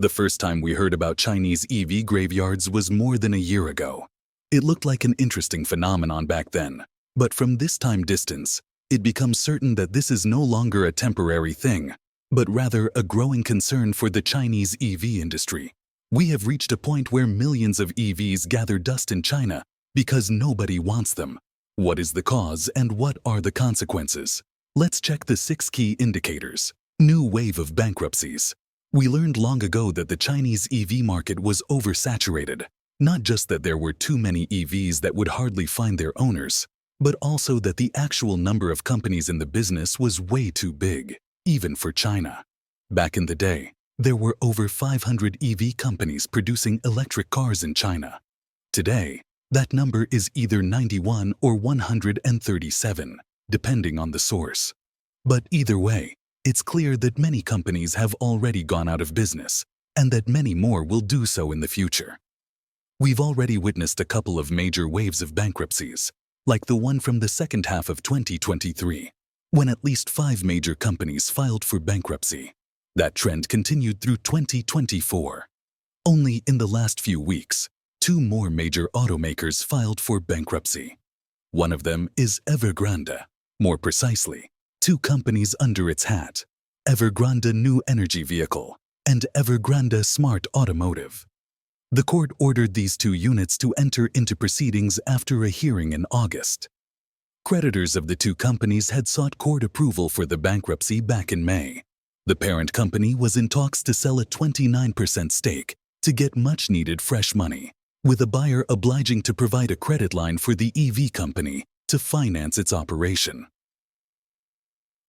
The first time we heard about Chinese EV graveyards was more than a year ago. It looked like an interesting phenomenon back then, but from this time distance, it becomes certain that this is no longer a temporary thing, but rather a growing concern for the Chinese EV industry. We have reached a point where millions of EVs gather dust in China because nobody wants them. What is the cause and what are the consequences? Let's check the 6 key indicators. New wave of bankruptcies. We learned long ago that the Chinese EV market was oversaturated. Not just that there were too many EVs that would hardly find their owners, but also that the actual number of companies in the business was way too big, even for China. Back in the day, there were over 500 EV companies producing electric cars in China. Today, that number is either 91 or 137, depending on the source. But either way, it's clear that many companies have already gone out of business, and that many more will do so in the future. We've already witnessed a couple of major waves of bankruptcies, like the one from the second half of 2023, when at least 5 major companies filed for bankruptcy. That trend continued through 2024. Only in the last few weeks, 2 more major automakers filed for bankruptcy. One of them is Evergrande. More precisely, 2 companies under its hat, Evergrande New Energy Vehicle and Evergrande Smart Automotive. The court ordered these 2 units to enter into proceedings after a hearing in August. Creditors of the 2 companies had sought court approval for the bankruptcy back in May. The parent company was in talks to sell a 29% stake to get much-needed fresh money, with a buyer obliging to provide a credit line for the EV company to finance its operation.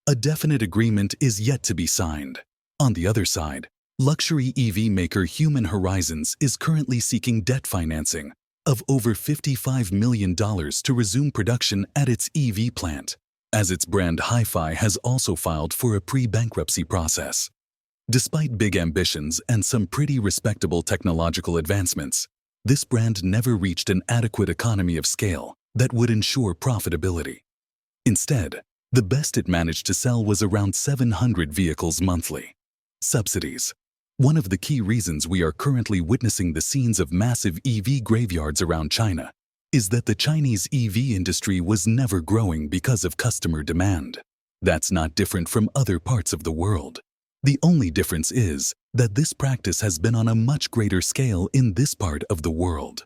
A definite agreement is yet to be signed. On the other side, luxury EV maker Human Horizons is currently seeking debt financing of over $55 million to resume production at its EV plant, as its brand Hi-Fi has also filed for a pre-bankruptcy process. Despite big ambitions and some pretty respectable technological advancements, this brand never reached an adequate economy of scale that would ensure profitability. Instead, the best it managed to sell was around 700 vehicles monthly. Subsidies. One of the key reasons we are currently witnessing the scenes of massive EV graveyards around China is that the Chinese EV industry was never growing because of customer demand. That's not different from other parts of the world. The only difference is that this practice has been on a much greater scale in this part of the world.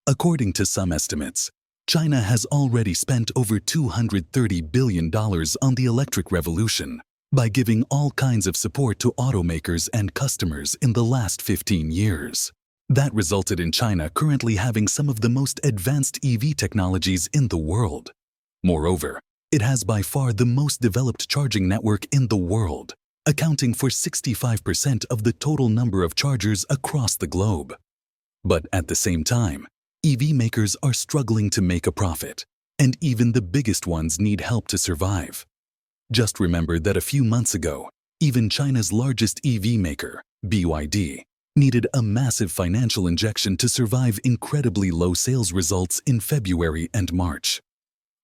According to some estimates, China has already spent over $230 billion on the electric revolution by giving all kinds of support to automakers and customers in the last 15 years. That resulted in China currently having some of the most advanced EV technologies in the world. Moreover, it has by far the most developed charging network in the world, accounting for 65% of the total number of chargers across the globe. But at the same time, EV makers are struggling to make a profit, and even the biggest ones need help to survive. Just remember that a few months ago, even China's largest EV maker, BYD, needed a massive financial injection to survive incredibly low sales results in February and March.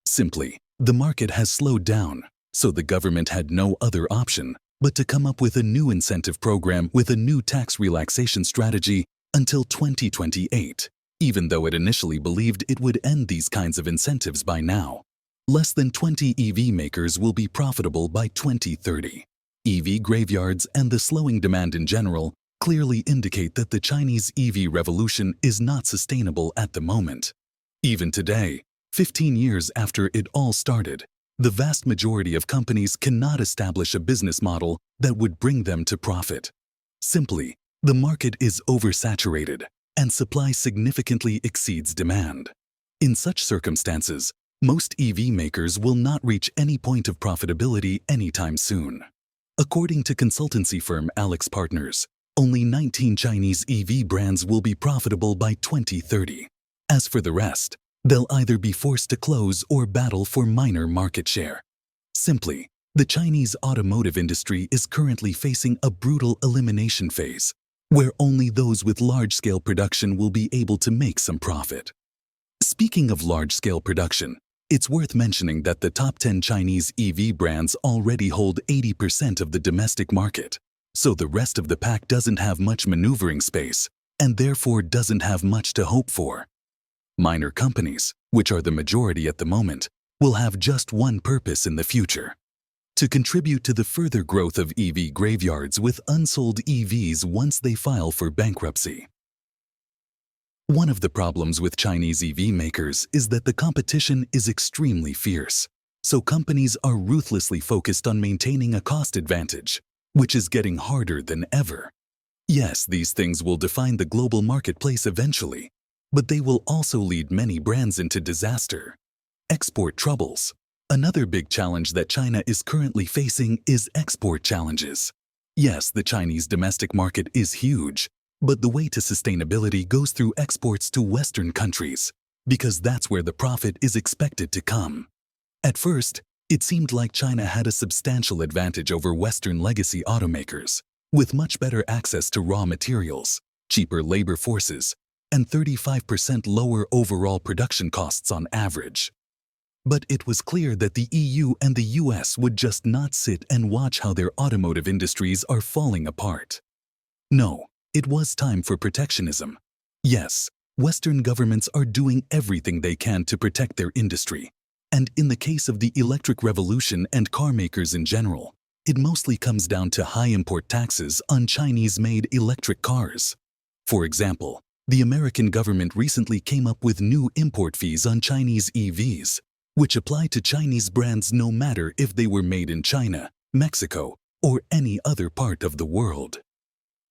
Simply, the market has slowed down, so the government had no other option but to come up with a new incentive program with a new tax relaxation strategy until 2028, even though it initially believed it would end these kinds of incentives by now. Less than 20 EV makers will be profitable by 2030. EV graveyards and the slowing demand in general clearly indicate that the Chinese EV revolution is not sustainable at the moment. Even today, 15 years after it all started, the vast majority of companies cannot establish a business model that would bring them to profit. Simply, the market is oversaturated, and supply significantly exceeds demand. In such circumstances, most EV makers will not reach any point of profitability anytime soon. According to consultancy firm Alex Partners, only 19 Chinese EV brands will be profitable by 2030. As for the rest, they'll either be forced to close or battle for minor market share. Simply, the Chinese automotive industry is currently facing a brutal elimination phase, where only those with large-scale production will be able to make some profit. Speaking of large-scale production, it's worth mentioning that the top 10 Chinese EV brands already hold 80% of the domestic market, So the rest of the pack doesn't have much maneuvering space and therefore doesn't have much to hope for. Minor companies, which are the majority at the moment, will have just one purpose in the future: to contribute to the further growth of EV graveyards with unsold EVs once they file for bankruptcy. One of the problems with Chinese EV makers is that the competition is extremely fierce, so companies are ruthlessly focused on maintaining a cost advantage, which is getting harder than ever. Yes, these things will define the global marketplace eventually, but they will also lead many brands into disaster. Export troubles. Another big challenge that China is currently facing is export challenges. Yes, the Chinese domestic market is huge, but the way to sustainability goes through exports to Western countries, because that's where the profit is expected to come. At first, it seemed like China had a substantial advantage over Western legacy automakers, with much better access to raw materials, cheaper labor forces, and 35% lower overall production costs on average. But it was clear that the EU and the US would just not sit and watch how their automotive industries are falling apart. No, it was time for protectionism. Yes, Western governments are doing everything they can to protect their industry. And in the case of the electric revolution and car makers in general, it mostly comes down to high import taxes on Chinese-made electric cars. For example, the American government recently came up with new import fees on Chinese EVs, which apply to Chinese brands no matter if they were made in China, Mexico, or any other part of the world.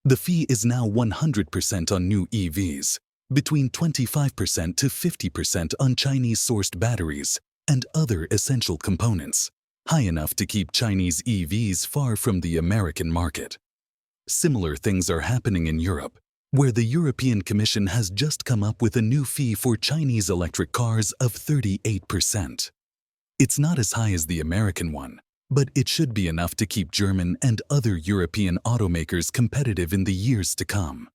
The fee is now 100% on new EVs, between 25% to 50% on Chinese-sourced batteries and other essential components, high enough to keep Chinese EVs far from the American market. Similar things are happening in Europe, where the European Commission has just come up with a new fee for Chinese electric cars of 38%. It's not as high as the American one, but it should be enough to keep German and other European automakers competitive in the years to come.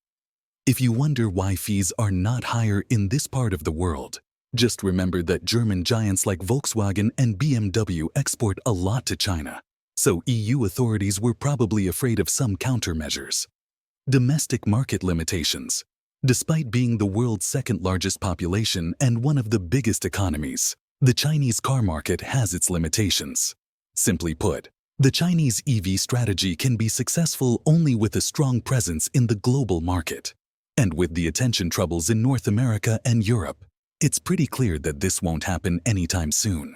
If you wonder why fees are not higher in this part of the world, just remember that German giants like Volkswagen and BMW export a lot to China, so EU authorities were probably afraid of some countermeasures. Domestic market limitations. Despite being the world's second-largest population and one of the biggest economies, the Chinese car market has its limitations. Simply put, the Chinese EV strategy can be successful only with a strong presence in the global market. And with the attention troubles in North America and Europe, it's pretty clear that this won't happen anytime soon.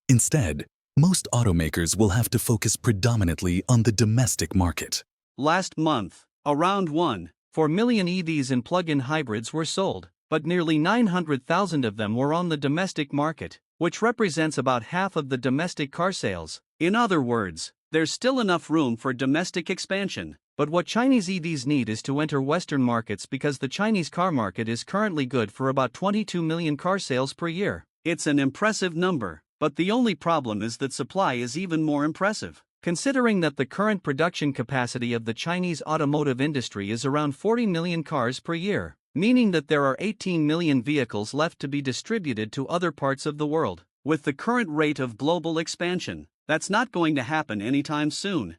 Instead, most automakers will have to focus predominantly on the domestic market. Last month, around 1.4 million EVs and plug-in hybrids were sold, but nearly 900,000 of them were on the domestic market, which represents about half of the domestic car sales. In other words, there's still enough room for domestic expansion. But what Chinese EVs need is to enter Western markets because the Chinese car market is currently good for about 22 million car sales per year. It's an impressive number, but the only problem is that supply is even more impressive. Considering that the current production capacity of the Chinese automotive industry is around 40 million cars per year, meaning that there are 18 million vehicles left to be distributed to other parts of the world. With the current rate of global expansion, that's not going to happen anytime soon.